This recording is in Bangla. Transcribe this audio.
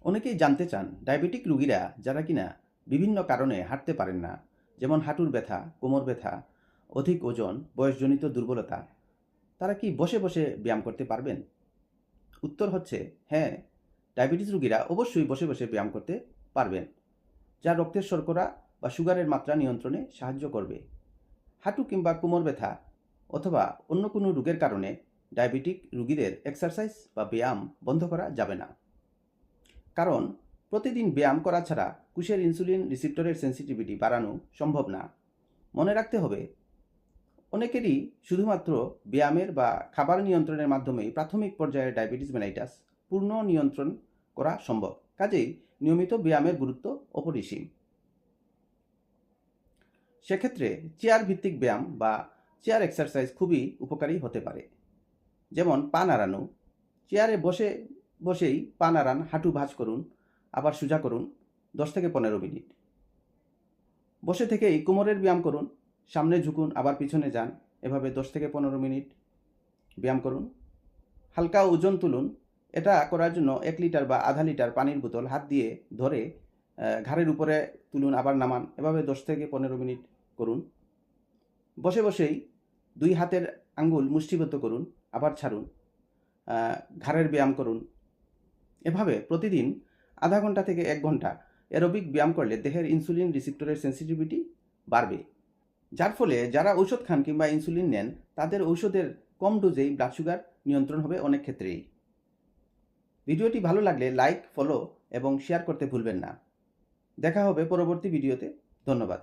অনেকেই জানতে চান ডায়াবেটিক রোগীরা যারা কিনা বিভিন্ন কারণে হাঁটতে পারেন না, যেমন হাঁটুর ব্যথা, কোমর ব্যথা, অধিক ওজন, বয়সজনিত দুর্বলতা, তারা কি বসে বসে ব্যায়াম করতে পারবেন? উত্তর হচ্ছে হ্যাঁ, ডায়াবেটিস রোগীরা অবশ্যই বসে বসে ব্যায়াম করতে পারবেন, যা রক্তের শর্করা বা সুগারের মাত্রা নিয়ন্ত্রণে সাহায্য করবে। হাঁটু কিংবা কোমর ব্যথা অথবা অন্য কোনো রোগের কারণে ডায়াবেটিক রোগীদের এক্সারসাইজ বা ব্যায়াম বন্ধ করা যাবে না। কারণ প্রতিদিন ব্যায়াম করা ছাড়া কোষের ইনসুলিন রিসিপ্টরের সেন্সিটিভিটি বাড়ানো সম্ভব না। মনে রাখতে হবে, অনেকেরই শুধুমাত্র ব্যায়ামের বা খাবার নিয়ন্ত্রণের মাধ্যমেই প্রাথমিক পর্যায়ে ডায়াবেটিস মেলাইটাস পূর্ণ নিয়ন্ত্রণ করা সম্ভব। কাজেই নিয়মিত ব্যায়ামের গুরুত্ব অপরিসীম। সেক্ষেত্রে চেয়ার ভিত্তিক ব্যায়াম বা চেয়ার এক্সারসাইজ খুবই উপকারী হতে পারে। যেমন পা নাড়ানো, চেয়ারে বসে বসেই পা নাড়ান, হাঁটু ভাঁজ করুন, আবার সোজা করুন 10 থেকে 15 মিনিট। বসে থেকেই কোমরের ব্যায়াম করুন, সামনে ঝুঁকুন আবার পিছনে যান, এভাবে 10 থেকে 15 মিনিট ব্যায়াম করুন। হালকা ওজন তুলুন, এটা করার জন্য 1 লিটার বা আধা লিটার পানির বোতল হাত দিয়ে ধরে ঘাড়ের উপরে তুলুন, আবার নামান, এভাবে 10 থেকে 15 মিনিট করুন। বসে বসেই 2 হাতের আঙ্গুল মুষ্টিবদ্ধ করুন, আবার ছাড়ুন, ঘাড়ের ব্যায়াম করুন। এভাবে প্রতিদিন আধা ঘন্টা থেকে 1 ঘন্টা অ্যারোবিক ব্যায়াম করলে দেহের ইনসুলিন রিসিপ্টরের সেন্সিটিভিটি বাড়বে, যার ফলে যারা ঔষধ খান কিংবা ইনসুলিন নেন তাদের ঔষধের কম ডোজেই ব্লাড সুগার নিয়ন্ত্রণ হবে অনেক ক্ষেত্রেই। ভিডিওটি ভালো লাগলে লাইক, ফলো এবং শেয়ার করতে ভুলবেন না। দেখা হবে পরবর্তী ভিডিওতে। ধন্যবাদ।